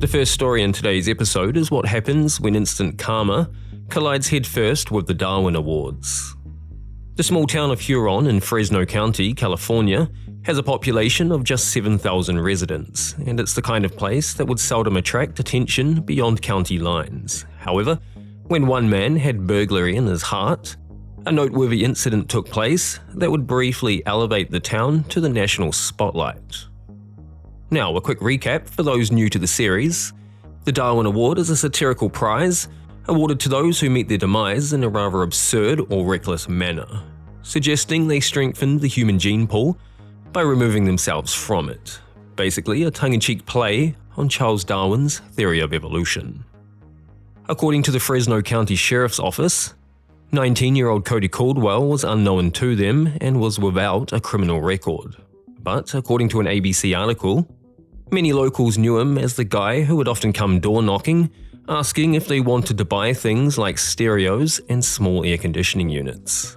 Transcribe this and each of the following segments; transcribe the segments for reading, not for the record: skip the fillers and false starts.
The first story in today's episode is what happens when instant karma collides headfirst with the Darwin Awards. The small town of Huron in Fresno County, California, has a population of just 7,000 residents, and it's the kind of place that would seldom attract attention beyond county lines. However, when one man had burglary in his heart, a noteworthy incident took place that would briefly elevate the town to the national spotlight. Now, a quick recap for those new to the series. The Darwin Award is a satirical prize awarded to those who meet their demise in a rather absurd or reckless manner, suggesting they strengthened the human gene pool by removing themselves from it. Basically, a tongue-in-cheek play on Charles Darwin's theory of evolution. According to the Fresno County Sheriff's Office, 19-year-old Cody Caldwell was unknown to them and was without a criminal record. But according to an ABC article, many locals knew him as the guy who would often come door-knocking, asking if they wanted to buy things like stereos and small air conditioning units.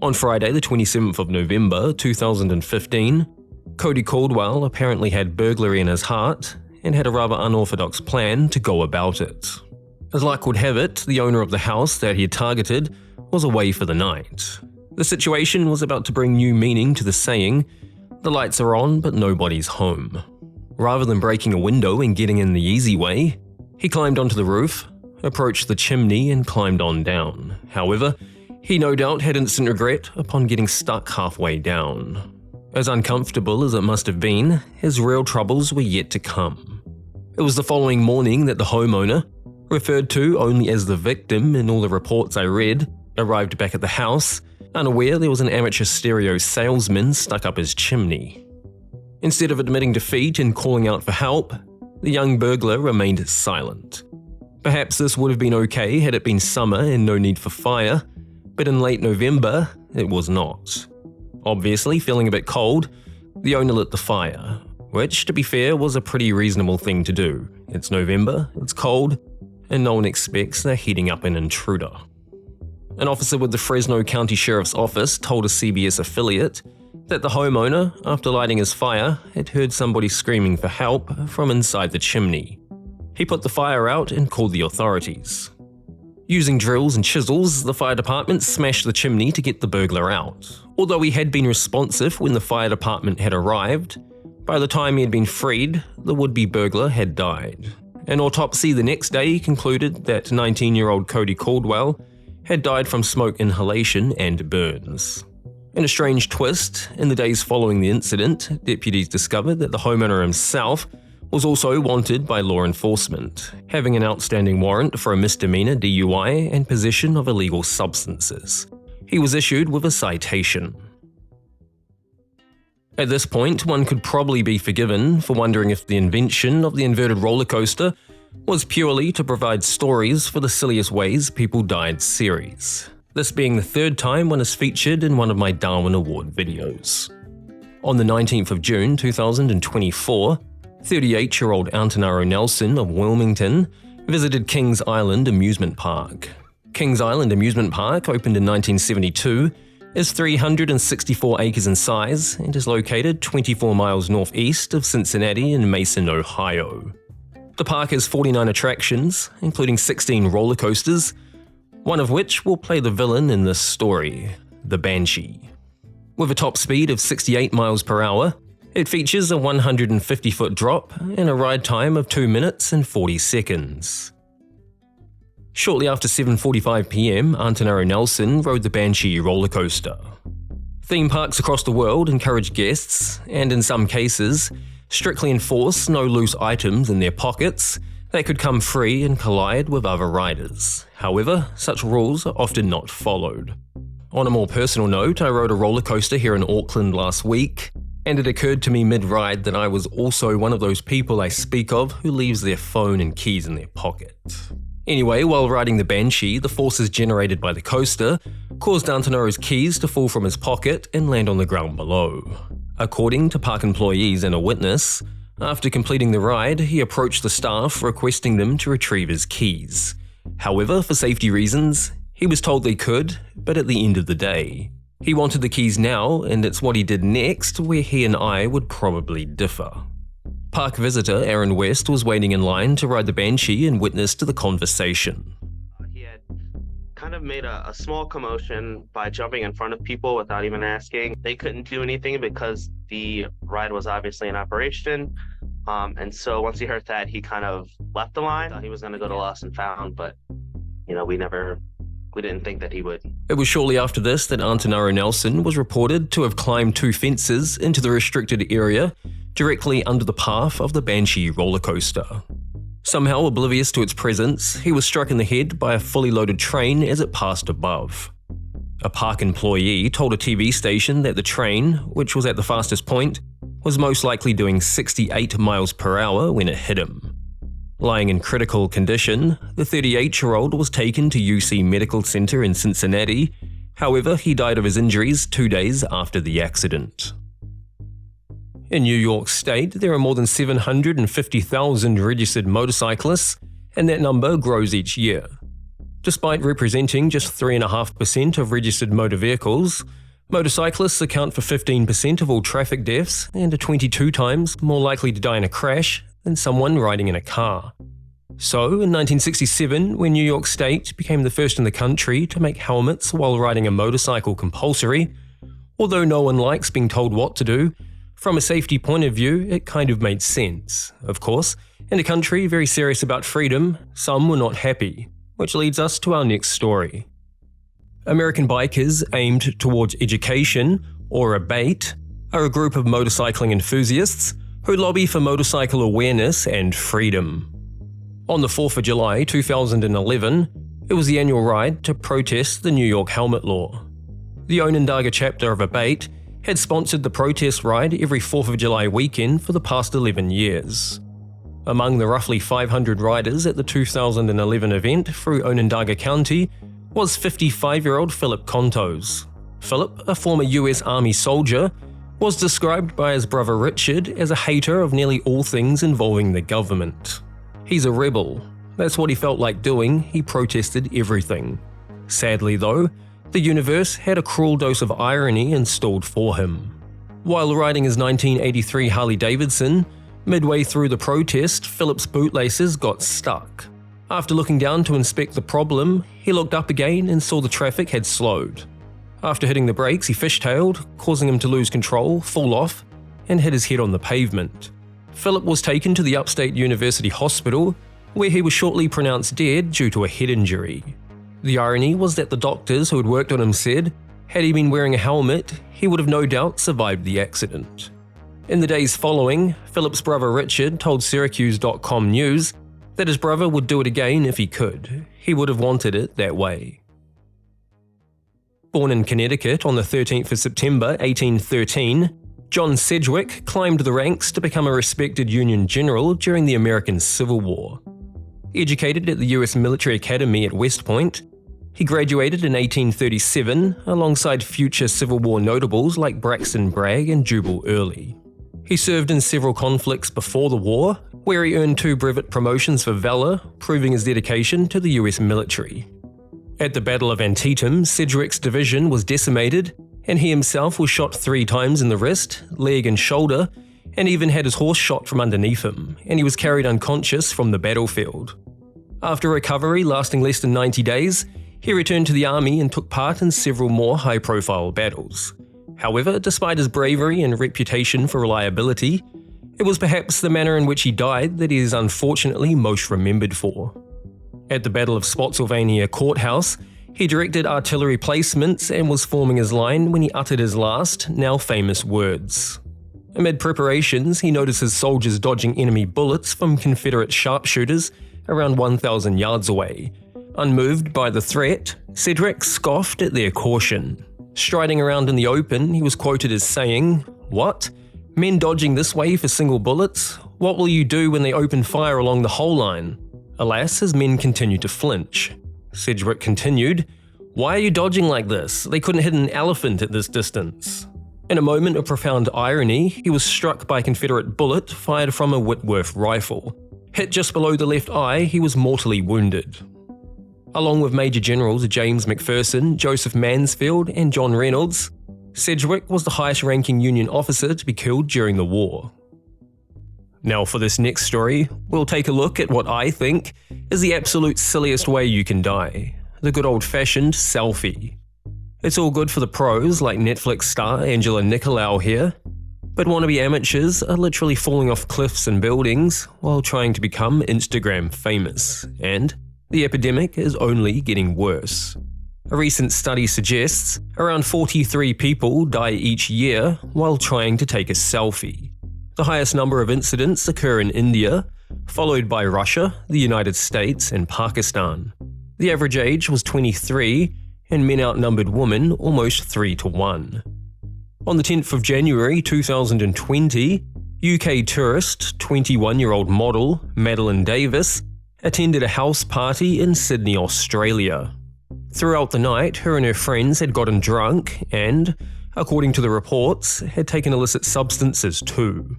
On Friday, the 27th of November 2015, Cody Caldwell apparently had burglary in his heart and had a rather unorthodox plan to go about it. As luck would have it, the owner of the house that he had targeted was away for the night. The situation was about to bring new meaning to the saying, "The lights are on, but nobody's home." Rather than breaking a window and getting in the easy way, he climbed onto the roof, approached the chimney and climbed on down. However, he no doubt had instant regret upon getting stuck halfway down. As uncomfortable as it must have been, his real troubles were yet to come. It was the following morning that the homeowner, referred to only as the victim in all the reports I read, arrived back at the house, unaware there was an amateur stereo salesman stuck up his chimney. Instead of admitting defeat and calling out for help, the young burglar remained silent. Perhaps this would have been okay had it been summer and no need for fire, but in late November, it was not. Obviously, feeling a bit cold, the owner lit the fire, which, to be fair, was a pretty reasonable thing to do. It's November, it's cold, and no one expects they're heating up an intruder. An officer with the Fresno County Sheriff's Office told a CBS affiliate that the homeowner, after lighting his fire, had heard somebody screaming for help from inside the chimney. He put the fire out and called the authorities. Using drills and chisels, the fire department smashed the chimney to get the burglar out. Although he had been responsive when the fire department had arrived, by the time he had been freed, the would-be burglar had died. An autopsy the next day concluded that 19-year-old Cody Caldwell had died from smoke inhalation and burns. In a strange twist, in the days following the incident, deputies discovered that the homeowner himself was also wanted by law enforcement, having an outstanding warrant for a misdemeanor DUI and possession of illegal substances. He was issued with a citation. At this point, one could probably be forgiven for wondering if the invention of the inverted roller coaster was purely to provide stories for the Silliest Ways People Died series, this being the third time one is featured in one of my Darwin Award videos. On the 19th of June 2024, 38-year-old Antonaro Nelson of Wilmington visited Kings Island Amusement Park. Kings Island Amusement Park opened in 1972, is 364 acres in size and is located 24 miles northeast of Cincinnati in Mason, Ohio. The park has 49 attractions, including 16 roller coasters, one of which will play the villain in this story, the Banshee. With a top speed of 68 miles per hour, it features a 150-foot drop and a ride time of 2 minutes and 40 seconds. Shortly after 7:45 p.m., Antonaro Nelson rode the Banshee roller coaster. Theme parks across the world encourage guests, and in some cases, strictly enforce no loose items in their pockets that could come free and collide with other riders. However, such rules are often not followed. On a more personal note, I rode a roller coaster here in Auckland last week, and it occurred to me mid-ride that I was also one of those people I speak of who leaves their phone and keys in their pocket. Anyway, while riding the Banshee, the forces generated by the coaster caused Antonaro's keys to fall from his pocket and land on the ground below. According to park employees and a witness, after completing the ride, he approached the staff requesting them to retrieve his keys. However, for safety reasons, he was told they could, but at the end of the day, he wanted the keys now, and it's what he did next where he and I would probably differ. Park visitor Aaron West was waiting in line to ride the Banshee and witnessed the conversation. He had kind of made a small commotion by jumping in front of people without even asking. They couldn't do anything because the ride was obviously in operation. And so once he heard that, he kind of left the line. He was going to go to Lost and Found, but we didn't think that he would. It was shortly after this that Antonaro Nelson was reported to have climbed 2 fences into the restricted area directly under the path of the Banshee roller coaster. Somehow oblivious to its presence, he was struck in the head by a fully loaded train as it passed above. A park employee told a TV station that the train, which was at the fastest point, was most likely doing 68 miles per hour when it hit him. Lying in critical condition, the 38-year-old was taken to UC Medical Center in Cincinnati. However, he died of his injuries 2 days after the accident. In New York State, there are more than 750,000 registered motorcyclists, and that number grows each year. Despite representing just 3.5% of registered motor vehicles, motorcyclists account for 15% of all traffic deaths and are 22 times more likely to die in a crash than someone riding in a car. So, in 1967, when New York State became the first in the country to make helmets while riding a motorcycle compulsory, although no one likes being told what to do, from a safety point of view, it kind of made sense. Of course, in a country very serious about freedom, some were not happy, which leads us to our next story. American bikers aimed towards education, or ABATE, are a group of motorcycling enthusiasts who lobby for motorcycle awareness and freedom. On the 4th of July 2011, it was the annual ride to protest the New York helmet law. The Onondaga chapter of ABATE had sponsored the protest ride every 4th of July weekend for the past 11 years. Among the roughly 500 riders at the 2011 event through Onondaga County was 55-year-old Philip Contos. Philip, a former US Army soldier, was described by his brother Richard as a hater of nearly all things involving the government. He's a rebel. That's what he felt like doing. He protested everything. Sadly though, the universe had a cruel dose of irony installed for him. While riding his 1983 Harley-Davidson, midway through the protest, Philip's bootlaces got stuck. After looking down to inspect the problem, he looked up again and saw the traffic had slowed. After hitting the brakes, he fishtailed, causing him to lose control, fall off, and hit his head on the pavement. Philip was taken to the Upstate University Hospital, where he was shortly pronounced dead due to a head injury. The irony was that the doctors who had worked on him said, had he been wearing a helmet, he would have no doubt survived the accident. In the days following, Philip's brother Richard told Syracuse.com News that his brother would do it again if he could. He would have wanted it that way. Born in Connecticut on the 13th of September 1813, John Sedgwick climbed the ranks to become a respected Union general during the American Civil War. Educated at the US Military Academy at West Point, he graduated in 1837 alongside future Civil War notables like Braxton Bragg and Jubal Early. He served in several conflicts before the war, where he earned 2 brevet promotions for valor, proving his dedication to the US military. At the Battle of Antietam, Sedgwick's division was decimated, and he himself was shot 3 times in the wrist, leg and shoulder, and even had his horse shot from underneath him, and he was carried unconscious from the battlefield. After recovery lasting less than 90 days, he returned to the army and took part in several more high-profile battles. However, despite his bravery and reputation for reliability, it was perhaps the manner in which he died that he is unfortunately most remembered for. At the Battle of Spotsylvania Courthouse, he directed artillery placements and was forming his line when he uttered his last, now famous words. Amid preparations, he noticed his soldiers dodging enemy bullets from Confederate sharpshooters around 1,000 yards away. Unmoved by the threat, Sedgwick scoffed at their caution. Striding around in the open, he was quoted as saying, "What? Men dodging this way for single bullets? What will you do when they open fire along the whole line?" Alas, his men continued to flinch. Sedgwick continued, "Why are you dodging like this? They couldn't hit an elephant at this distance." In a moment of profound irony, he was struck by a Confederate bullet fired from a Whitworth rifle. Hit just below the left eye, he was mortally wounded. Along with Major Generals James McPherson, Joseph Mansfield, and John Reynolds, Sedgwick was the highest-ranking Union officer to be killed during the war. Now for this next story, we'll take a look at what I think is the absolute silliest way you can die, the good old-fashioned selfie. It's all good for the pros like Netflix star Angela Nicolau here, but wannabe amateurs are literally falling off cliffs and buildings while trying to become Instagram famous, and the epidemic is only getting worse. A recent study suggests around 43 people die each year while trying to take a selfie. The highest number of incidents occur in India, followed by Russia, the United States, and Pakistan. The average age was 23, and men outnumbered women almost 3-1. On the 10th of January 2020, UK tourist, 21-year-old model Madeline Davis, attended a house party in Sydney, Australia. Throughout the night, her and her friends had gotten drunk and, according to the reports, had taken illicit substances too.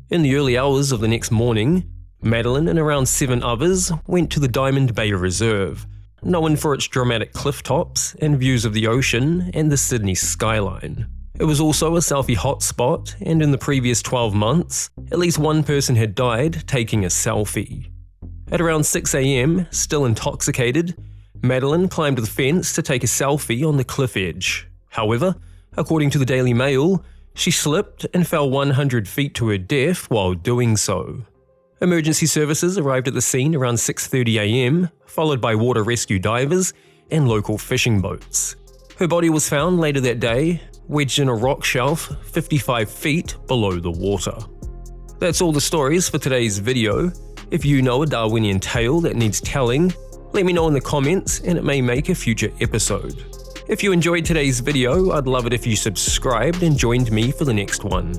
In the early hours of the next morning, Madeline and around 7 others went to the Diamond Bay Reserve, known for its dramatic cliff tops and views of the ocean and the Sydney skyline. It was also a selfie hotspot, and in the previous 12 months, at least one person had died taking a selfie. At around 6 a.m., still intoxicated, Madeline climbed the fence to take a selfie on the cliff edge. However, according to the Daily Mail, she slipped and fell 100 feet to her death while doing so. Emergency services arrived at the scene around 6:30 a.m., followed by water rescue divers and local fishing boats. Her body was found later that day, wedged in a rock shelf 55 feet below the water. That's all the stories for today's video. If you know a Darwinian tale that needs telling, let me know in the comments and it may make a future episode. If you enjoyed today's video, I'd love it if you subscribed and joined me for the next one.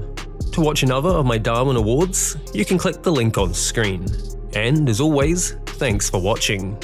To watch another of my Darwin Awards, you can click the link on screen. And as always, thanks for watching.